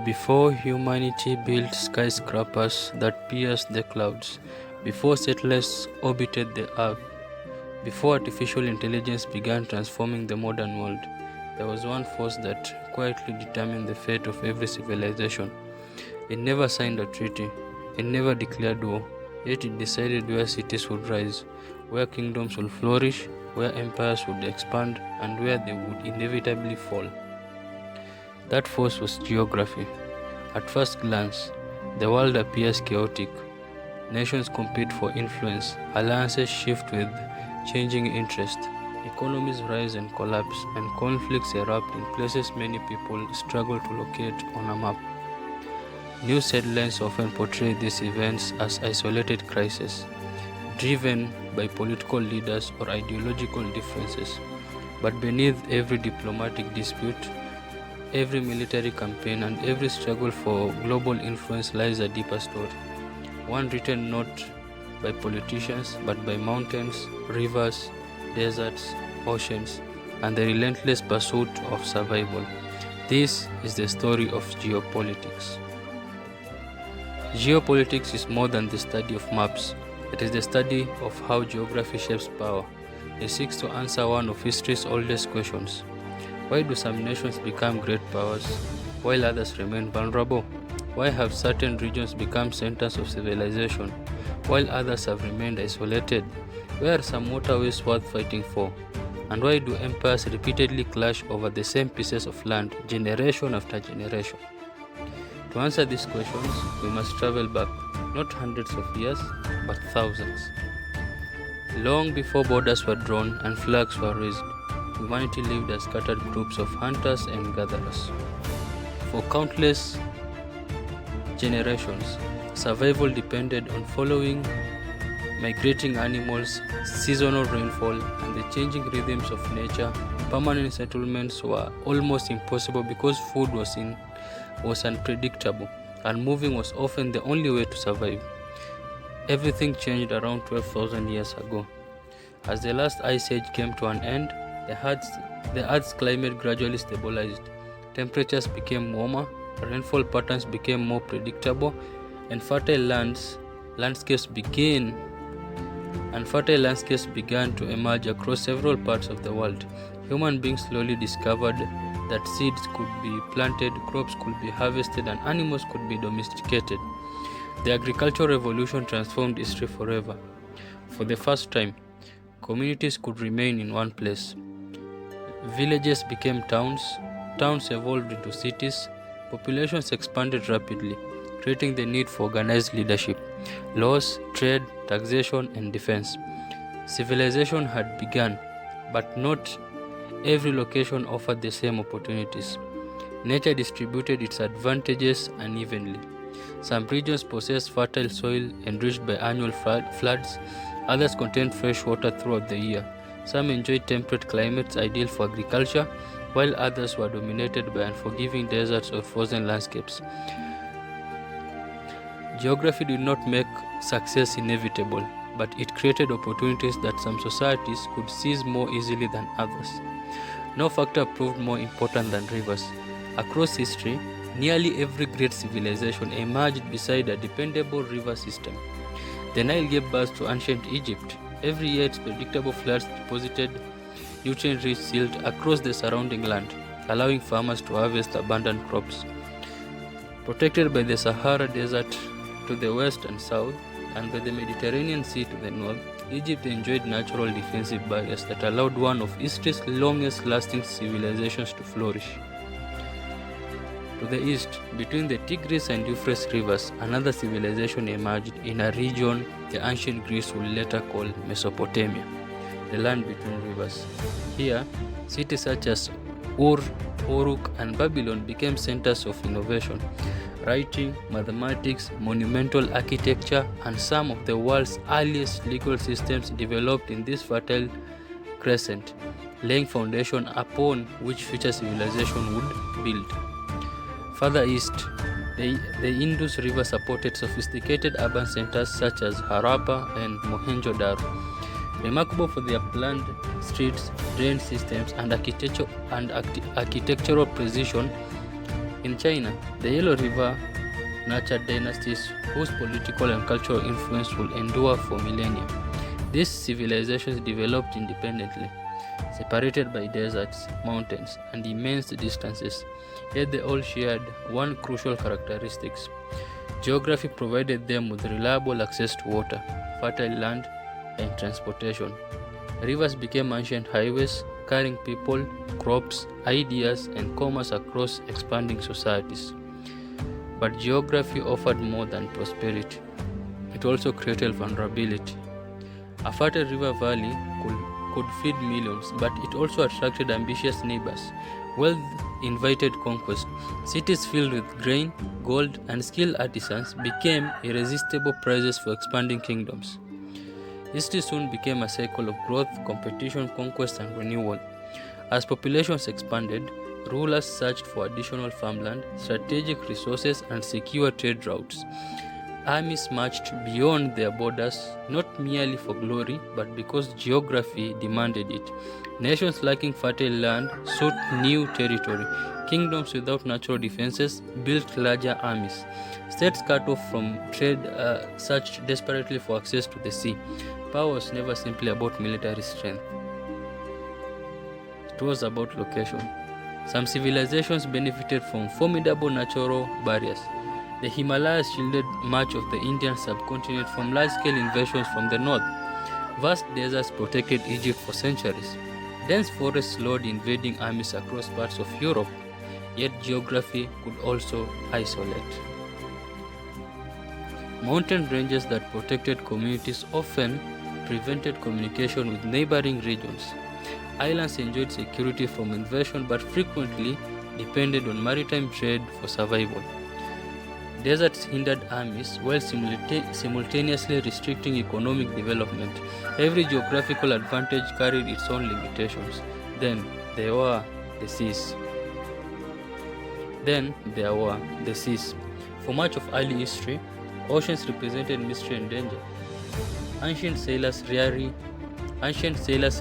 Before humanity built skyscrapers that pierced the clouds, before settlers orbited the earth, before artificial intelligence began transforming the modern world, there was one force that quietly determined the fate of every civilization. It never signed a treaty, it never declared war, yet it decided where cities would rise, where kingdoms would flourish, where empires would expand, and where they would inevitably fall. That force was geography. At first glance, the world appears chaotic. Nations compete for influence, alliances shift with changing interest, economies rise and collapse, and conflicts erupt in places many people struggle to locate on a map. News headlines often portray these events as isolated crises, driven by political leaders or ideological differences. But beneath every diplomatic dispute, every military campaign, and every struggle for global influence lies a deeper story. One written not by politicians but by mountains, rivers, deserts, oceans, and the relentless pursuit of survival. This is the story of geopolitics. Geopolitics is more than the study of maps. It is the study of how geography shapes power. It seeks to answer one of history's oldest questions. Why do some nations become great powers while others remain vulnerable? Why have certain regions become centers of civilization while others have remained isolated? Where are some waterways worth fighting for? And why do empires repeatedly clash over the same pieces of land generation after generation? To answer these questions, we must travel back, not hundreds of years, but thousands. Long before borders were drawn and flags were raised, humanity lived as scattered groups of hunters and gatherers. For countless generations, survival depended on following migrating animals, seasonal rainfall, and the changing rhythms of nature. Permanent settlements were almost impossible because food was unpredictable, and moving was often the only way to survive. Everything changed around 12,000 years ago. As the last ice age came to an end, the Earth's climate gradually stabilized. Temperatures became warmer, rainfall patterns became more predictable, and fertile landscapes began to emerge across several parts of the world. Human beings slowly discovered that seeds could be planted, crops could be harvested, and animals could be domesticated. The agricultural revolution transformed history forever. For the first time, communities could remain in one place. Villages became towns, towns evolved into cities, populations expanded rapidly, creating the need for organized leadership, laws, trade, taxation, and defense. Civilization had begun, but not every location offered the same opportunities. Nature distributed its advantages unevenly. Some regions possessed fertile soil enriched by annual floods, others contained fresh water throughout the year. Some enjoyed temperate climates ideal for agriculture, while others were dominated by unforgiving deserts or frozen landscapes. Geography did not make success inevitable, but it created opportunities that some societies could seize more easily than others. No factor proved more important than rivers. Across history, nearly every great civilization emerged beside a dependable river system. The Nile gave birth to ancient Egypt. Every year, its predictable floods deposited nutrient-rich silt across the surrounding land, allowing farmers to harvest abundant crops. Protected by the Sahara Desert to the west and south, and by the Mediterranean Sea to the north, Egypt enjoyed natural defensive barriers that allowed one of history's longest-lasting civilizations to flourish. To the east, between the Tigris and Euphrates rivers, another civilization emerged in a region the ancient Greeks would later call Mesopotamia, the land between rivers. Here, cities such as Ur, Uruk, and Babylon became centers of innovation. Writing, mathematics, monumental architecture, and some of the world's earliest legal systems developed in this fertile crescent, laying foundation upon which future civilization would build. Further east, the Indus River supported sophisticated urban centers such as Harappa and Mohenjo-Daro. Remarkable for their planned streets, drain systems, and architectural precision, In China, the Yellow River nurtured dynasties whose political and cultural influence will endure for millennia. These civilizations developed independently, separated by deserts, mountains, and immense distances, yet they all shared one crucial characteristic. Geography provided them with reliable access to water, fertile land, and transportation. Rivers became ancient highways, carrying people, crops, ideas, and commerce across expanding societies. But geography offered more than prosperity. It also created vulnerability. A fertile river valley could feed millions, but it also attracted ambitious neighbors. Wealth invited conquest. Cities filled with grain, gold, and skilled artisans became irresistible prizes for expanding kingdoms. History soon became a cycle of growth, competition, conquest, and renewal. As populations expanded, rulers searched for additional farmland, strategic resources, and secure trade routes. Armies marched beyond their borders, not merely for glory, but because geography demanded it. Nations lacking fertile land sought new territory. Kingdoms without natural defenses built larger armies. States cut off from trade searched desperately for access to the sea. Power was never simply about military strength. It was about location. Some civilizations benefited from formidable natural barriers. The Himalayas shielded much of the Indian subcontinent from large-scale invasions from the north. Vast deserts protected Egypt for centuries. Dense forests slowed invading armies across parts of Europe, yet geography could also isolate. Mountain ranges that protected communities often prevented communication with neighboring regions. Islands enjoyed security from invasion but frequently depended on maritime trade for survival. Deserts hindered armies while simultaneously restricting economic development. Every geographical advantage carried its own limitations. Then there were the seas. For much of early history, oceans represented mystery and danger. Ancient sailors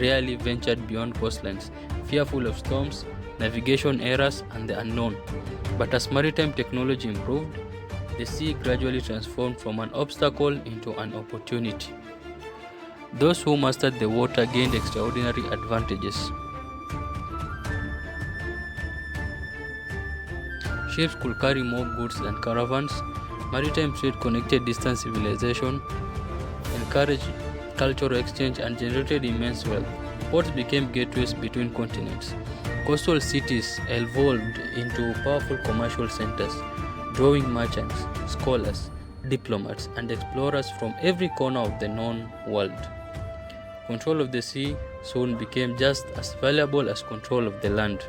rarely ventured beyond coastlines, fearful of storms, navigation errors, and the unknown. But as maritime technology improved, the sea gradually transformed from an obstacle into an opportunity. Those who mastered the water gained extraordinary advantages. Ships could carry more goods than caravans. Maritime trade connected distant civilization, encouraged cultural exchange, and generated immense wealth. Ports became gateways between continents. Coastal cities evolved into powerful commercial centers, drawing merchants, scholars, diplomats, and explorers from every corner of the known world. Control of the sea soon became just as valuable as control of the land.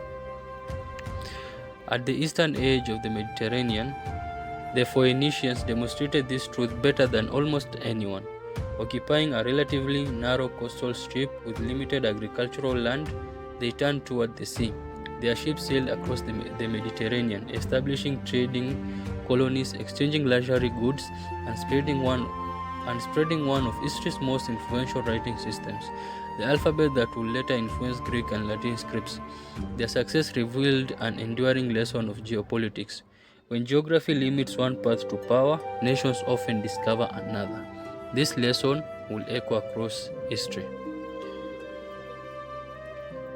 At the eastern edge of the Mediterranean, the Phoenicians demonstrated this truth better than almost anyone. Occupying a relatively narrow coastal strip with limited agricultural land, they turned toward the sea. Their ships sailed across the Mediterranean, establishing trading colonies, exchanging luxury goods, and spreading one of history's most influential writing systems, the alphabet that would later influence Greek and Latin scripts. Their success revealed an enduring lesson of geopolitics. When geography limits one path to power, nations often discover another. This lesson will echo across history.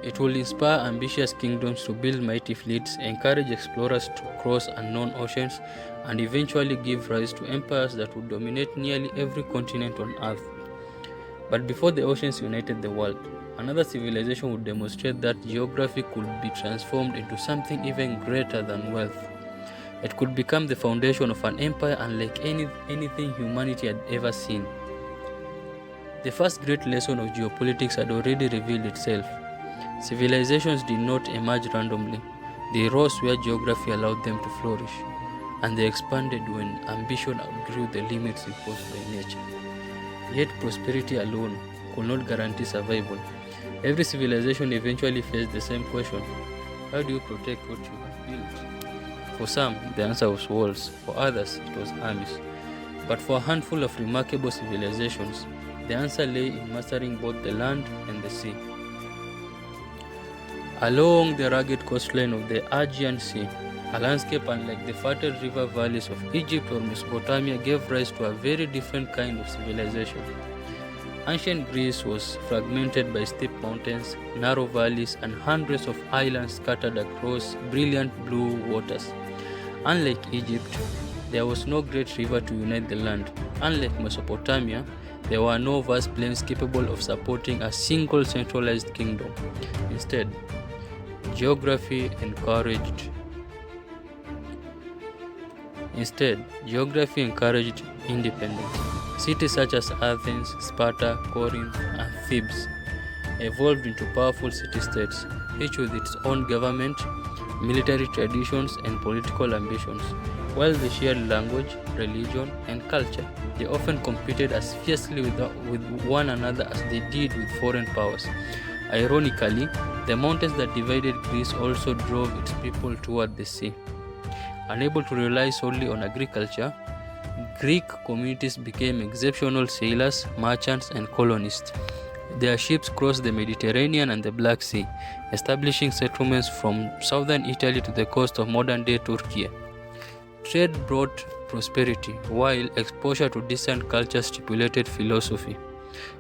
It will inspire ambitious kingdoms to build mighty fleets, encourage explorers to cross unknown oceans, and eventually give rise to empires that would dominate nearly every continent on Earth. But before the oceans united the world, another civilization would demonstrate that geography could be transformed into something even greater than wealth. It could become the foundation of an empire unlike anything humanity had ever seen. The first great lesson of geopolitics had already revealed itself. Civilizations did not emerge randomly. They rose where geography allowed them to flourish, and they expanded when ambition outgrew the limits imposed by nature. Yet prosperity alone could not guarantee survival. Every civilization eventually faced the same question: how do you protect what you have built? For some, the answer was walls. For others, it was armies. But for a handful of remarkable civilizations, the answer lay in mastering both the land and the sea. Along the rugged coastline of the Aegean Sea, A landscape unlike the fertile river valleys of Egypt or Mesopotamia gave rise to a very different kind of civilization. Ancient Greece was fragmented by steep mountains, narrow valleys, and hundreds of islands scattered across brilliant blue waters. Unlike Egypt, there was no great river to unite the land. Unlike Mesopotamia, there were no vast plains capable of supporting a single centralized kingdom. Instead, geography encouraged independence. Cities such as Athens, Sparta, Corinth, and Thebes evolved into powerful city-states, each with its own government, military traditions, and political ambitions. While they shared language, religion, and culture, they often competed as fiercely with one another as they did with foreign powers. Ironically, the mountains that divided Greece also drove its people toward the sea. Unable to rely solely on agriculture, Greek communities became exceptional sailors, merchants, and colonists. Their ships crossed the Mediterranean and the Black Sea, establishing settlements from southern Italy to the coast of modern-day Turkey. Trade brought prosperity, while exposure to distant cultures stimulated philosophy,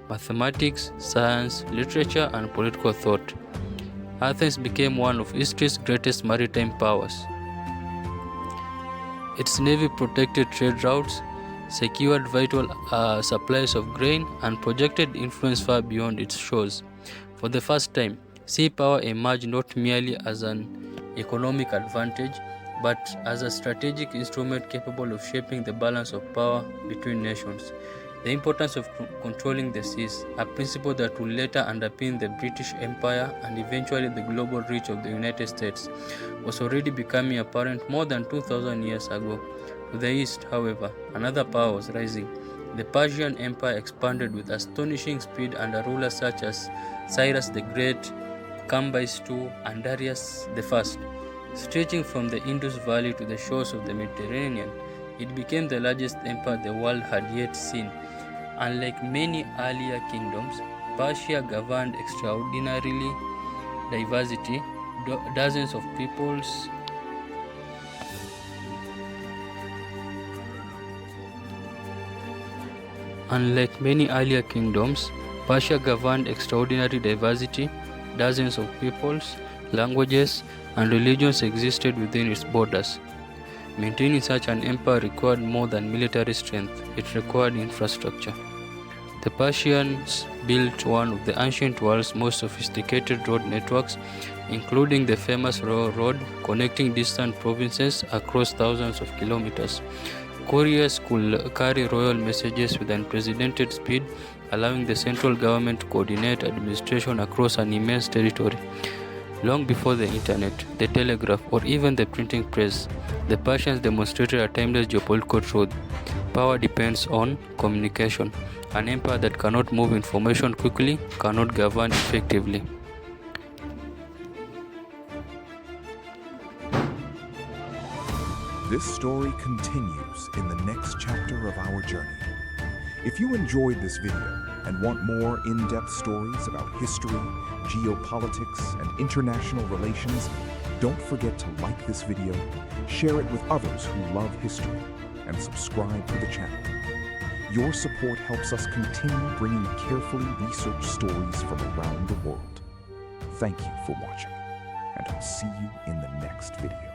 mathematics, science, literature, and political thought. Athens became one of history's greatest maritime powers. Its navy protected trade routes, secured vital supplies of grain, and projected influence far beyond its shores. For the first time, sea power emerged not merely as an economic advantage, but as a strategic instrument capable of shaping the balance of power between nations. The importance of controlling the seas, a principle that would later underpin the British Empire and eventually the global reach of the United States, was already becoming apparent more than 2,000 years ago. To the east, however, another power was rising. The Persian Empire expanded with astonishing speed under rulers such as Cyrus the Great, Cambyses II, and Darius I. Stretching from the Indus Valley to the shores of the Mediterranean, it became the largest empire the world had yet seen. Unlike many earlier kingdoms, Persia governed extraordinarily diversity, dozens of peoples, Unlike many earlier kingdoms, Persia governed extraordinary diversity, dozens of peoples, languages, and religions existed within its borders. Maintaining such an empire required more than military strength, it required infrastructure. The Persians built one of the ancient world's most sophisticated road networks, including the famous Royal Road connecting distant provinces across thousands of kilometers. Couriers could carry royal messages with unprecedented speed, allowing the central government to coordinate administration across an immense territory. Long before the internet, the telegraph, or even the printing press, the Persians demonstrated a timeless geopolitical truth. Power depends on communication. An empire that cannot move information quickly cannot govern effectively. This story continues in the next chapter of our journey. If you enjoyed this video and want more in-depth stories about history, geopolitics, and international relations, don't forget to like this video, share it with others who love history, and subscribe to the channel. Your support helps us continue bringing carefully researched stories from around the world. Thank you for watching, and I'll see you in the next video.